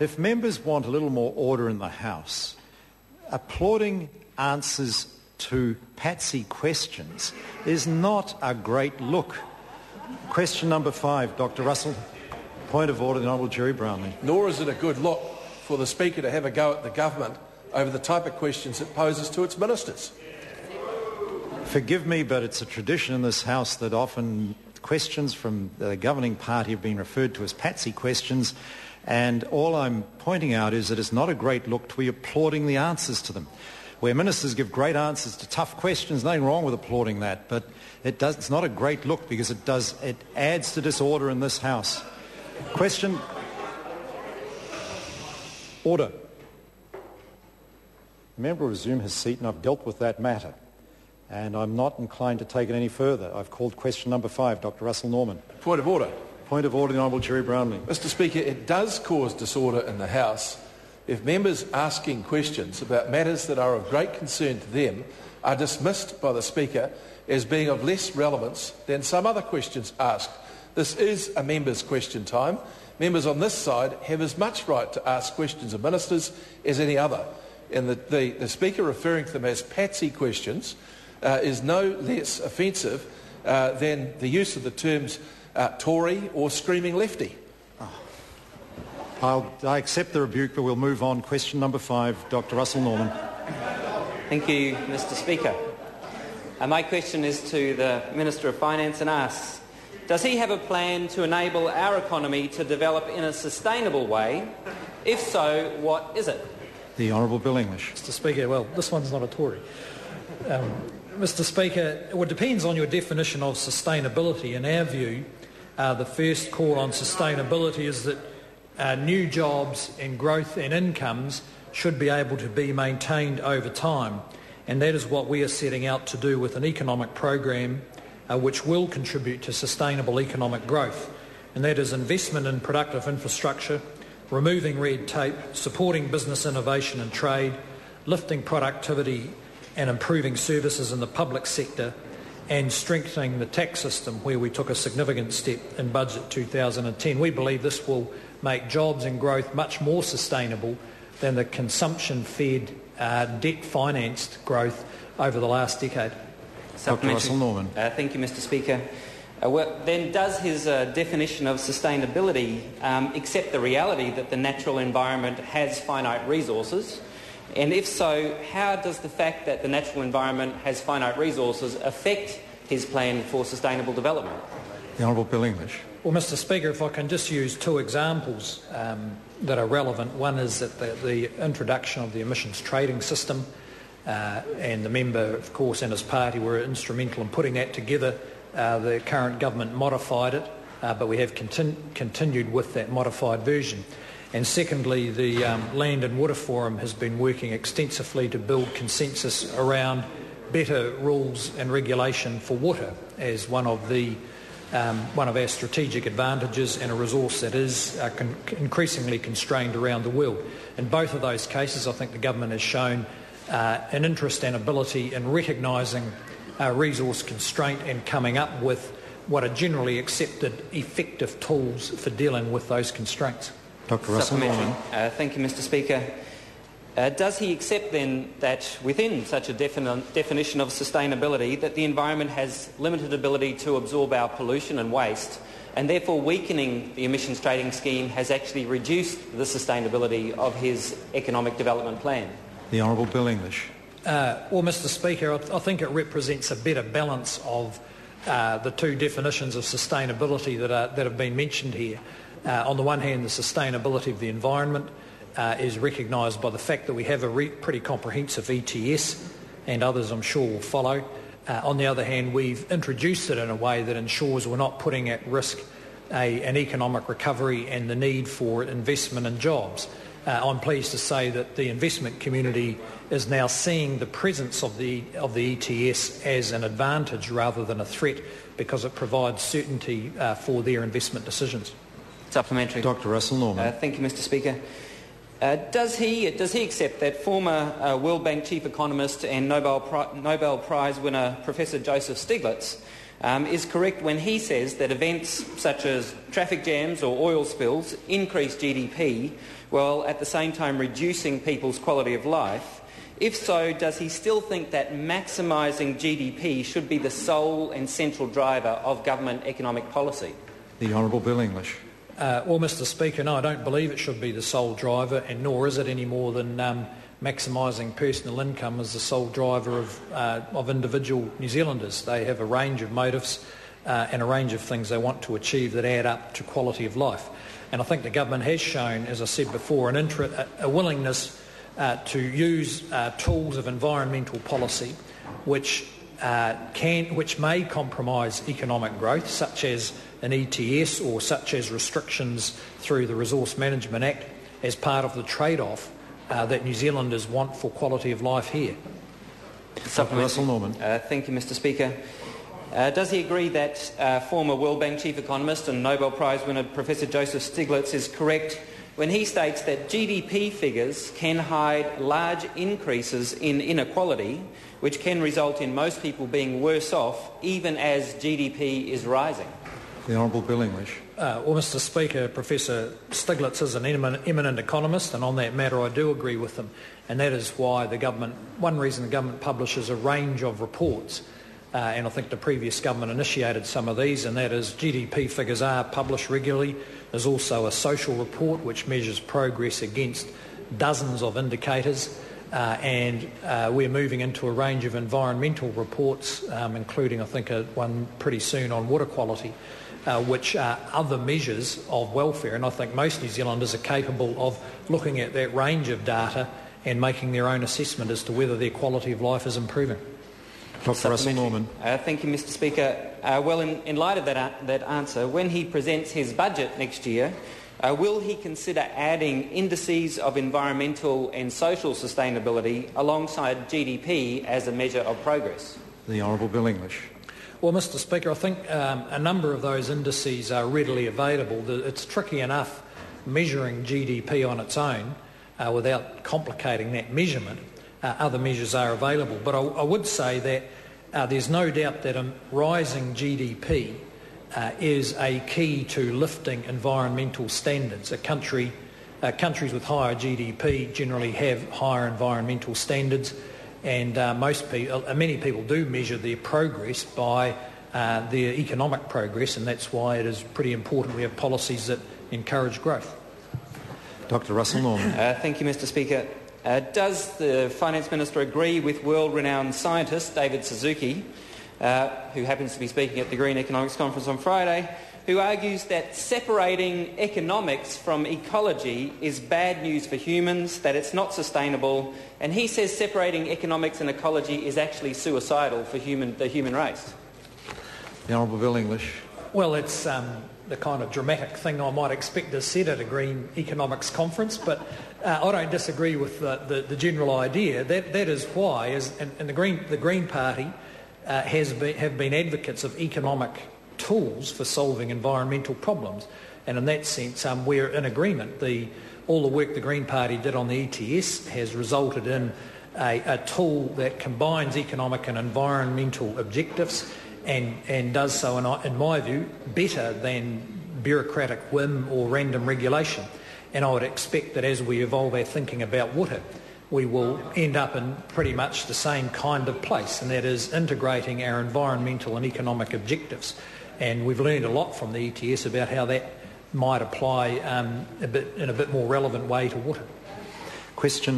If members want a little more order in the House, applauding answers to patsy questions is not a great look. Question number 5, Dr. Russell. Point of order, the Honourable Gerry Brownlee. Nor is it a good look for the Speaker to have a go at the government over the type of questions it poses to its ministers. Forgive me, but it's a tradition in this House that often questions from the governing party have been referred to as patsy questions, and all I'm pointing out is that it's not a great look to be applauding the answers to them. Where ministers give great answers to tough questions, nothing wrong with applauding that, but it's not a great look because it adds to disorder in this House. Question. Order. The member will resume his seat, and I've dealt with that matter, and I'm not inclined to take it any further. I've called question number 5, Dr. Russell Norman. Point of order. Point of order, the Honourable Gerry Brownlee. Mr. Speaker, it does cause disorder in the House if members asking questions about matters that are of great concern to them are dismissed by the Speaker as being of less relevance than some other questions asked. This is a member's question time. Members on this side have as much right to ask questions of ministers as any other. And the Speaker referring to them as patsy questions is no less offensive than the use of the terms Tory or screaming lefty. I accept the rebuke, but we'll move on. Question number 5, Dr. Russell Norman. Thank you, Mr. Speaker. My question is to the Minister of Finance and asks, does he have a plan to enable our economy to develop in a sustainable way? If so, what is it? The Honourable Bill English. Mr. Speaker, well, this one's not a Tory. Mr. Speaker, it depends on your definition of sustainability. In our view, the first call on sustainability is that new jobs and growth and incomes should be able to be maintained over time, and that is what we are setting out to do with an economic program which will contribute to sustainable economic growth, and that is investment in productive infrastructure, removing red tape, supporting business innovation and trade, lifting productivity and improving services in the public sector, and strengthening the tax system, where we took a significant step in Budget 2010. We believe this will make jobs and growth much more sustainable than the consumption-fed, debt-financed growth over the last decade. Dr. Russell Norman. Thank you, Mr. Speaker. Then does his definition of sustainability accept the reality that the natural environment has finite resources? And if so, how does the fact that the natural environment has finite resources affect his plan for sustainable development? The Honourable Bill English. Well, Mr. Speaker, if I can just use 2 examples that are relevant. One is that the introduction of the emissions trading system, and the member, of course, and his party were instrumental in putting that together. The current government modified it, but we have continued with that modified version. And secondly, the Land and Water Forum has been working extensively to build consensus around better rules and regulation for water as one of our strategic advantages and a resource that is increasingly constrained around the world. In both of those cases, I think the government has shown an interest and ability in recognising resource constraint and coming up with what are generally accepted effective tools for dealing with those constraints. Dr. Russell Norman. Thank you, Mr. Speaker. Does he accept then that within such a definition of sustainability that the environment has limited ability to absorb our pollution and waste, and therefore weakening the emissions trading scheme has actually reduced the sustainability of his economic development plan? The Honourable Bill English. Well, Mr. Speaker, I think it represents a better balance of the 2 definitions of sustainability that have been mentioned here. On the one hand, the sustainability of the environment is recognised by the fact that we have a pretty comprehensive ETS, and others I'm sure will follow. On the other hand, we've introduced it in a way that ensures we're not putting at risk an economic recovery and the need for investment in jobs. I'm pleased to say that the investment community is now seeing the presence of the ETS as an advantage rather than a threat, because it provides certainty for their investment decisions. Supplementary. Dr. Russell Norman. Thank you, Mr. Speaker. Does he accept that former World Bank chief economist and Nobel Prize winner Professor Joseph Stiglitz is correct when he says that events such as traffic jams or oil spills increase GDP, while at the same time reducing people's quality of life? If so, does he still think that maximising GDP should be the sole and central driver of government economic policy? The Honourable Bill English. Well, Mr Speaker, no, I don't believe it should be the sole driver, and nor is it any more than maximising personal income as the sole driver of individual New Zealanders. They have a range of motives and a range of things they want to achieve that add up to quality of life. And I think the government has shown, as I said before, a willingness to use tools of environmental policy which may compromise economic growth, such as an ETS or such as restrictions through the Resource Management Act, as part of the trade-off that New Zealanders want for quality of life here. Russel Norman. Thank you, Mr Speaker. Does he agree that former World Bank chief economist and Nobel Prize winner Professor Joseph Stiglitz is correct when he states that GDP figures can hide large increases in inequality, which can result in most people being worse off even as GDP is rising? The Honourable Bill English. Well, Mr Speaker, Professor Stiglitz is an eminent economist, and on that matter I do agree with him. And that is why one reason the government publishes a range of reports, and I think the previous government initiated some of these, and that is GDP figures are published regularly. There's also a social report which measures progress against dozens of indicators, and we're moving into a range of environmental reports, including I think one pretty soon on water quality, which are other measures of welfare. And I think most New Zealanders are capable of looking at that range of data and making their own assessment as to whether their quality of life is improving. Dr. Russel Norman. Thank you, Mr Speaker. Well, in light of that answer, when he presents his budget next year, will he consider adding indices of environmental and social sustainability alongside GDP as a measure of progress? The Honourable Bill English. Well, Mr Speaker, I think a number of those indices are readily available. It's tricky enough measuring GDP on its own without complicating that measurement. Other measures are available. But I would say that there's no doubt that a rising GDP is a key to lifting environmental standards. Countries with higher GDP generally have higher environmental standards, and many people do measure their progress by their economic progress, and that's why it is pretty important we have policies that encourage growth. Dr. Russel Norman. Thank you, Mr Speaker. Does the Finance Minister agree with world-renowned scientist David Suzuki, who happens to be speaking at the Green Economics Conference on Friday, who argues that separating economics from ecology is bad news for humans, that it's not sustainable, and he says separating economics and ecology is actually suicidal for the human race? The Honourable Bill English. Well, it's the kind of dramatic thing I might expect is said at a Green Economics Conference, but I don't disagree with the general idea. That is why, and the Green Party have been advocates of economic tools for solving environmental problems, and in that sense we're in agreement. All the work the Green Party did on the ETS has resulted in a tool that combines economic and environmental objectives and does so, in my view, better than bureaucratic whim or random regulation. And I would expect that as we evolve our thinking about water, we will end up in pretty much the same kind of place, and that is integrating our environmental and economic objectives. And we've learned a lot from the ETS about how that might apply in a bit more relevant way to water. Question